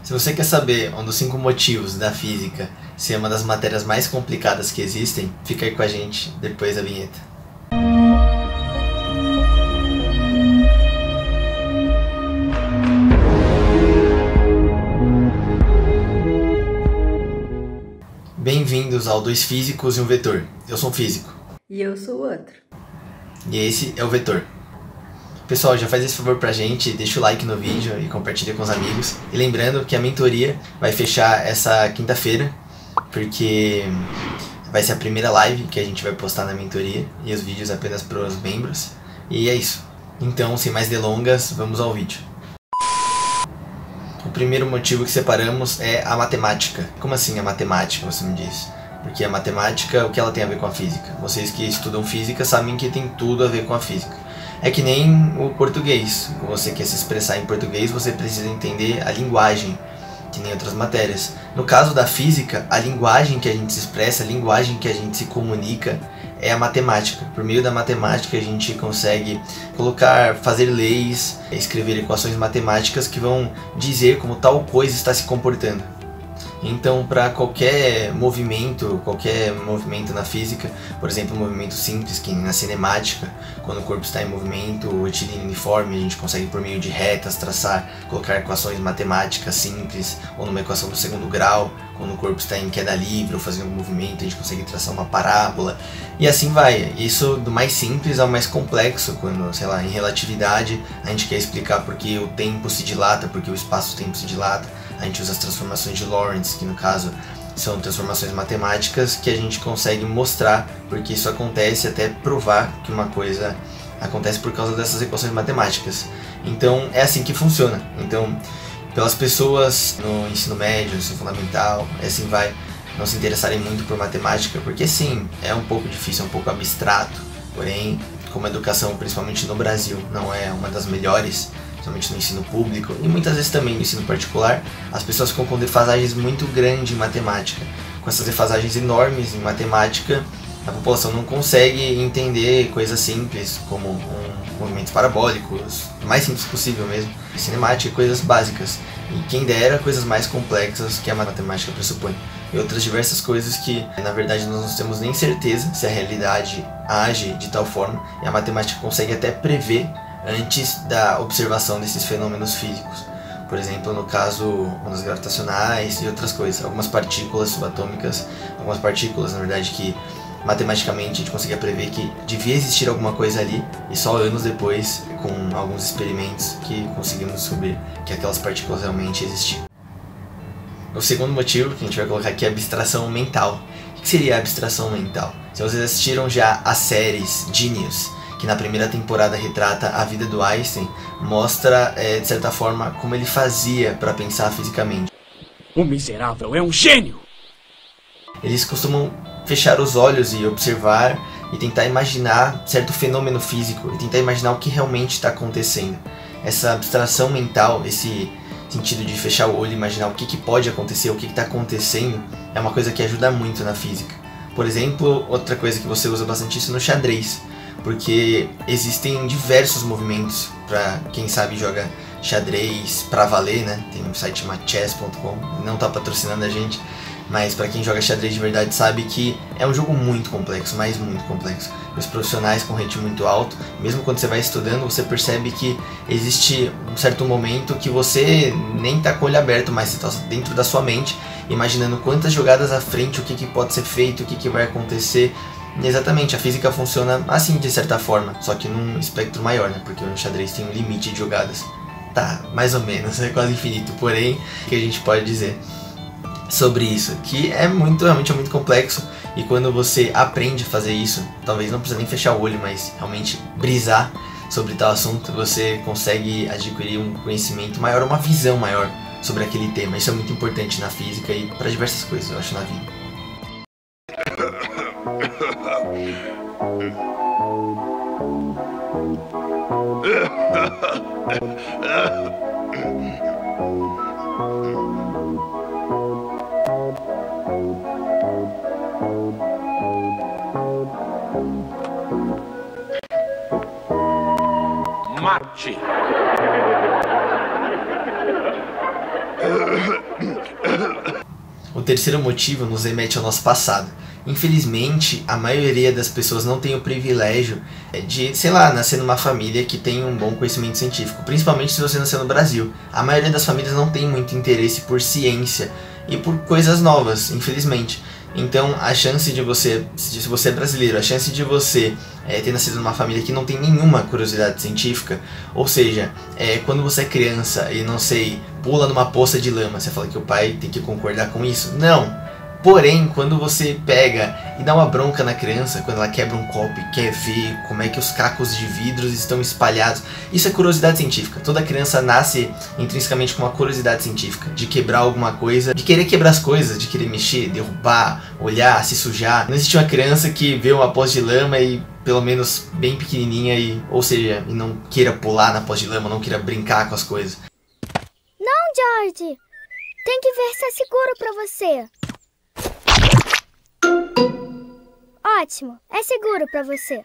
Se você quer saber um dos 5 motivos da física ser uma das matérias mais complicadas que existem, fica aí com a gente depois da vinheta. Bem-vindos ao 2 Físicos e um Vetor. Eu sou um físico. E eu sou o outro. E esse é o Vetor. Pessoal, já faz esse favor pra gente, deixa o like no vídeo e compartilha com os amigos. E lembrando que a mentoria vai fechar essa quinta-feira, porque vai ser a primeira live que a gente vai postar na mentoria e os vídeos apenas para os membros. E é isso. Então, sem mais delongas, vamos ao vídeo. O primeiro motivo que separamos é a matemática. Como assim a matemática, você me diz? Porque a matemática, o que ela tem a ver com a física? Vocês que estudam física sabem que tem tudo a ver com a física. É que nem o português. Quando você quer se expressar em português, você precisa entender a linguagem, que nem outras matérias. No caso da física, a linguagem que a gente se expressa, a linguagem que a gente se comunica é a matemática. Por meio da matemática a gente consegue fazer leis, escrever equações matemáticas que vão dizer como tal coisa está se comportando. Então, para qualquer movimento na física, por exemplo, um movimento simples, que na cinemática, quando o corpo está em movimento, retilíneo uniforme, a gente consegue por meio de retas traçar, colocar equações matemáticas simples, ou numa equação do segundo grau, quando o corpo está em queda livre ou fazendo um movimento, a gente consegue traçar uma parábola, e assim vai. Isso do mais simples ao mais complexo, quando, sei lá, em relatividade, a gente quer explicar porque o tempo se dilata, porque o espaço-tempo se dilata. A gente usa as transformações de Lorentz, que no caso são transformações matemáticas que a gente consegue mostrar porque isso acontece, até provar que uma coisa acontece por causa dessas equações matemáticas. Então é assim que funciona. Então, pelas pessoas no ensino médio, no ensino fundamental, assim vai, não se interessarem muito por matemática, porque sim, é um pouco difícil, é um pouco abstrato, porém, como a educação, principalmente no Brasil, não é uma das melhores, principalmente no ensino público e muitas vezes também no ensino particular, as pessoas ficam com defasagens muito grandes em matemática. Com essas defasagens enormes em matemática, a população não consegue entender coisas simples como movimentos parabólicos, o mais simples possível mesmo, cinemática, coisas básicas. E quem dera coisas mais complexas que a matemática pressupõe. E outras diversas coisas que, na verdade, nós não temos nem certeza se a realidade age de tal forma, e a matemática consegue até prever antes da observação desses fenômenos físicos. Por exemplo, no caso, ondas gravitacionais e outras coisas. Algumas partículas subatômicas, algumas partículas, na verdade, que matematicamente a gente conseguia prever que devia existir alguma coisa ali, e só anos depois, com alguns experimentos, que conseguimos descobrir que aquelas partículas realmente existiam. O segundo motivo que a gente vai colocar aqui é a abstração mental. O que seria a abstração mental? Se vocês assistiram já as séries Genius, que na primeira temporada retrata a vida do Einstein, mostra, de certa forma, como ele fazia para pensar fisicamente. O miserável é um gênio! Eles costumam fechar os olhos e observar e tentar imaginar certo fenômeno físico e tentar imaginar o que realmente está acontecendo. Essa abstração mental, esse sentido de fechar o olho e imaginar o que pode acontecer, o que está acontecendo, é uma coisa que ajuda muito na física. Por exemplo, outra coisa que você usa bastante isso no xadrez, porque existem diversos movimentos para quem sabe joga xadrez pra valer, né? Tem um site chamado chess.com, não tá patrocinando a gente, mas para quem joga xadrez de verdade sabe que é um jogo muito complexo, mas muito complexo. Os profissionais com rate muito alto, mesmo quando você vai estudando, você percebe que existe um certo momento que você nem tá com o olho aberto, mas você tá dentro da sua mente, imaginando quantas jogadas à frente, o que pode ser feito, o que vai acontecer. Exatamente, a física funciona assim de certa forma, só que num espectro maior, né? Porque o xadrez tem um limite de jogadas. Tá, mais ou menos, é quase infinito, porém, o que a gente pode dizer sobre isso? Que realmente é muito complexo, e quando você aprende a fazer isso, talvez não precisa nem fechar o olho, mas realmente brisar sobre tal assunto, você consegue adquirir um conhecimento maior, uma visão maior sobre aquele tema. Isso é muito importante na física e para diversas coisas, eu acho, na vida. Mate! O terceiro motivo nos remete ao nosso passado. Infelizmente, a maioria das pessoas não tem o privilégio de, sei lá, nascer numa família que tem um bom conhecimento científico. Principalmente se você nascer no Brasil. A maioria das famílias não tem muito interesse por ciência e por coisas novas, infelizmente. Então, a chance de você, se você é brasileiro, a chance de você ter nascido numa família que não tem nenhuma curiosidade científica, ou seja, quando você é criança e, não sei, pula numa poça de lama, você fala que o pai tem que concordar com isso? Não! Porém, quando você pega e dá uma bronca na criança, quando ela quebra um copo e quer ver como é que os cacos de vidros estão espalhados, isso é curiosidade científica. Toda criança nasce intrinsecamente com uma curiosidade científica, de quebrar alguma coisa, de querer quebrar as coisas, de querer mexer, derrubar, olhar, se sujar. Não existe uma criança que vê uma poça de lama e, pelo menos bem pequenininha, ou seja, e não queira pular na poça de lama, não queira brincar com as coisas. Não, George! Tem que ver se é seguro pra você. Ótimo, é seguro pra você.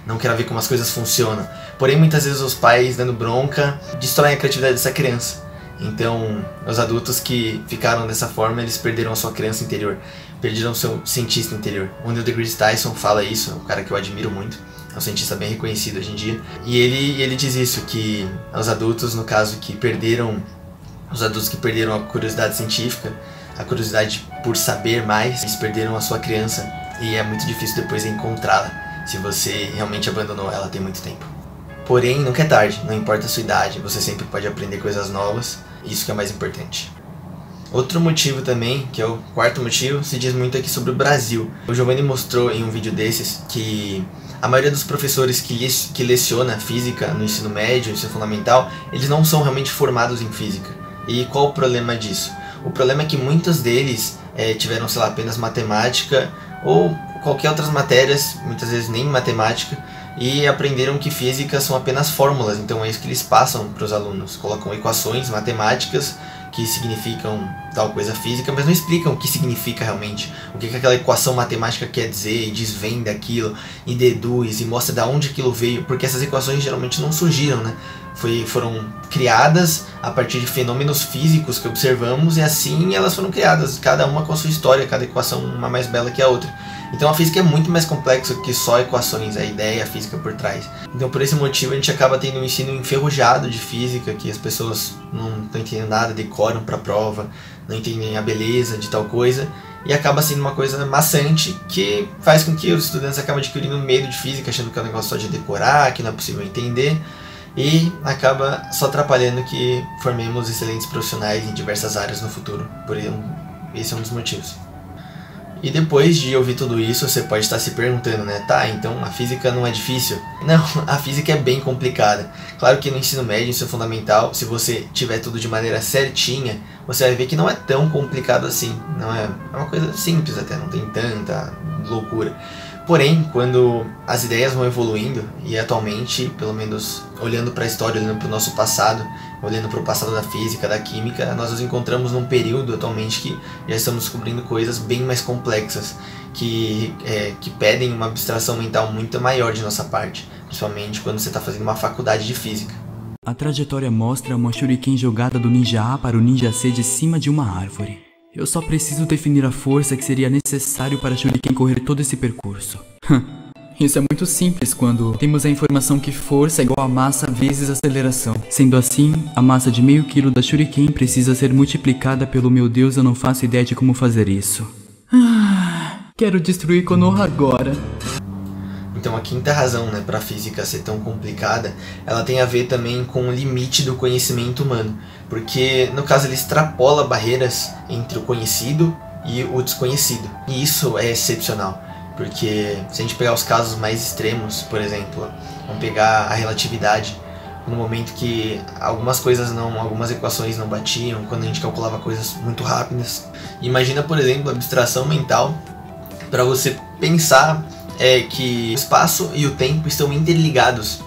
Não quero ver como as coisas funcionam. Porém, muitas vezes os pais, dando bronca, destroem a criatividade dessa criança. Então, os adultos que ficaram dessa forma, eles perderam a sua criança interior. Perderam o seu cientista interior. O Neil deGrasse Tyson fala isso, é um cara que eu admiro muito. É um cientista bem reconhecido hoje em dia. E ele diz isso, que os adultos, no caso, que perderam... Os adultos que perderam a curiosidade científica, a curiosidade por saber mais, eles perderam a sua criança e é muito difícil depois encontrá-la, se você realmente abandonou ela tem muito tempo. Porém, nunca é tarde, não importa a sua idade, você sempre pode aprender coisas novas, isso que é mais importante. Outro motivo também, que é o quarto motivo, se diz muito aqui sobre o Brasil. O Giovanni mostrou em um vídeo desses que a maioria dos professores que leciona física no ensino médio, ensino fundamental, eles não são realmente formados em física. E qual o problema disso? O problema é que muitos deles tiveram, sei lá, apenas matemática ou qualquer outras matérias, muitas vezes nem matemática, e aprenderam que física são apenas fórmulas, então é isso que eles passam para os alunos. Colocam equações matemáticas que significam tal coisa física, mas não explicam o que significa realmente, o que aquela equação matemática quer dizer, e desvenda aquilo, e deduz, e mostra de onde aquilo veio, porque essas equações geralmente não surgiram, né? Foram criadas a partir de fenômenos físicos que observamos, e assim elas foram criadas, cada uma com a sua história, cada equação uma mais bela que a outra. Então a física é muito mais complexa que só equações, a ideia, a física por trás. Então por esse motivo a gente acaba tendo um ensino enferrujado de física, que as pessoas não estão entendendo nada, decoram para a prova, não entendem a beleza de tal coisa, e acaba sendo uma coisa maçante que faz com que os estudantes acabem adquirindo medo de física, achando que é um negócio só de decorar, que não é possível entender, e acaba só atrapalhando que formemos excelentes profissionais em diversas áreas no futuro. Esse é um dos motivos. E depois de ouvir tudo isso, você pode estar se perguntando, né? Tá, então a física não é difícil? Não, a física é bem complicada. Claro que no ensino médio, ensino fundamental, se você tiver tudo de maneira certinha, você vai ver que não é tão complicado assim. Não é uma coisa simples até, não tem tanta loucura. Porém, quando as ideias vão evoluindo, e atualmente, pelo menos olhando para a história, olhando para o nosso passado, olhando para o passado da física, da química, nós nos encontramos num período atualmente que já estamos descobrindo coisas bem mais complexas, que pedem uma abstração mental muito maior de nossa parte, principalmente quando você está fazendo uma faculdade de física. A trajetória mostra uma shuriken jogada do ninja A para o ninja C de cima de uma árvore. Eu só preciso definir a força que seria necessário para a shuriken correr todo esse percurso. Isso é muito simples quando temos a informação que força é igual a massa vezes aceleração. Sendo assim, a massa de meio quilo da shuriken precisa ser multiplicada pelo meu Deus, eu não faço ideia de como fazer isso. Quero destruir Konoha agora. Então a quinta razão, né, para a física ser tão complicada, ela tem a ver também com o limite do conhecimento humano. Porque, no caso, ele extrapola barreiras entre o conhecido e o desconhecido. E isso é excepcional. Porque se a gente pegar os casos mais extremos, por exemplo, vamos pegar a relatividade, no momento que algumas equações não batiam, quando a gente calculava coisas muito rápidas. Imagina, por exemplo, a abstração mental para você pensar que o espaço e o tempo estão interligados.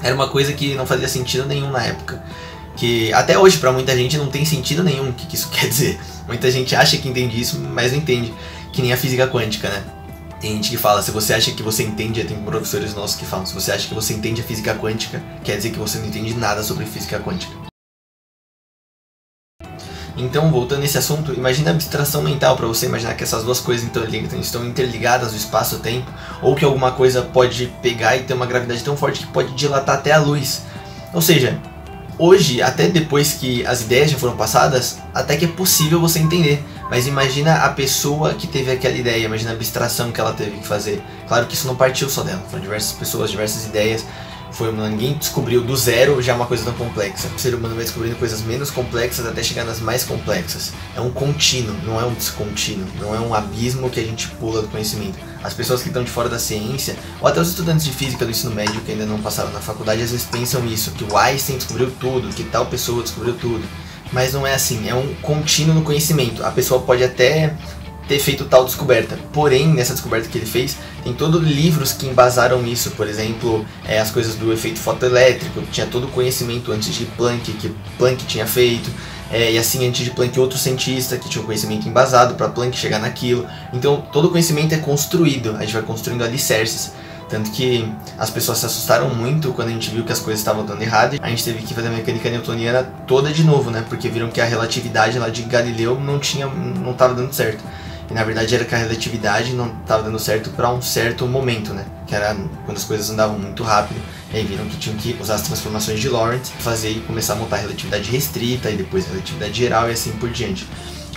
Era uma coisa que não fazia sentido nenhum na época. Que até hoje para muita gente não tem sentido nenhum o que isso quer dizer. Muita gente acha que entende isso, mas não entende. Que nem a física quântica, né? Tem gente que fala, se você acha que você entende, tem professores nossos que falam, se você acha que você entende a física quântica, quer dizer que você não entende nada sobre física quântica. Então, voltando nesse assunto, imagina a abstração mental para você imaginar que essas duas coisas estão interligadas no espaço-tempo, ou que alguma coisa pode pegar e ter uma gravidade tão forte que pode dilatar até a luz. Ou seja, hoje, até depois que as ideias já foram passadas, até que é possível você entender. Mas imagina a pessoa que teve aquela ideia, imagina a abstração que ela teve que fazer. Claro que isso não partiu só dela, foram diversas pessoas, diversas ideias. Ninguém descobriu do zero já uma coisa tão complexa. O ser humano vai descobrindo coisas menos complexas até chegar nas mais complexas. É um contínuo, não é um descontínuo, não é um abismo que a gente pula do conhecimento. As pessoas que estão de fora da ciência, ou até os estudantes de física do ensino médio que ainda não passaram na faculdade, às vezes pensam isso, que o Einstein descobriu tudo, que tal pessoa descobriu tudo. Mas não é assim, é um contínuo no conhecimento. A pessoa pode até ter feito tal descoberta, porém nessa descoberta que ele fez tem todos livros que embasaram isso. Por exemplo, as coisas do efeito fotoelétrico, tinha todo o conhecimento antes de Planck, que Planck tinha feito, e assim antes de Planck outro cientista que tinha um conhecimento embasado para Planck chegar naquilo. Então todo o conhecimento é construído, a gente vai construindo alicerces. Tanto que as pessoas se assustaram muito quando a gente viu que as coisas estavam dando errado. A gente teve que fazer a mecânica newtoniana toda de novo, né? Porque viram que a relatividade lá de Galileu não estava dando certo. E na verdade era que a relatividade não estava dando certo para um certo momento, né? Que era quando as coisas andavam muito rápido. E aí viram que tinham que usar as transformações de Lorentz, fazer e começar a montar a relatividade restrita e depois a relatividade geral e assim por diante.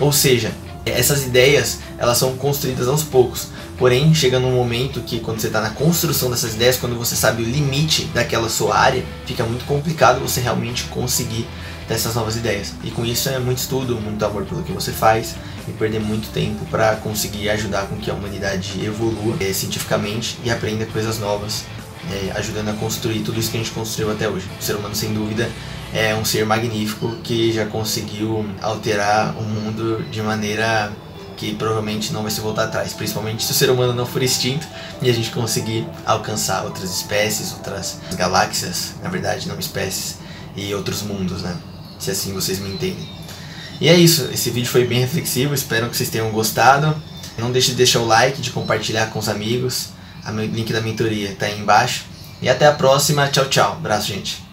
Ou seja, essas ideias, elas são construídas aos poucos. Porém, chega num momento que quando você está na construção dessas ideias, quando você sabe o limite daquela sua área, fica muito complicado você realmente conseguir dessas novas ideias. E com isso é muito estudo, muito amor pelo que você faz e perder muito tempo para conseguir ajudar com que a humanidade evolua cientificamente e aprenda coisas novas, ajudando a construir tudo isso que a gente construiu até hoje. O ser humano, sem dúvida, é um ser magnífico que já conseguiu alterar o mundo de maneira que provavelmente não vai se voltar atrás, principalmente se o ser humano não for extinto e a gente conseguir alcançar outras espécies, outras galáxias, na verdade não espécies, e outros mundos, né? Se assim vocês me entendem. E é isso, esse vídeo foi bem reflexivo, espero que vocês tenham gostado. Não deixe de deixar o like, de compartilhar com os amigos, o link da mentoria está aí embaixo. E até a próxima, tchau, tchau, abraço, gente.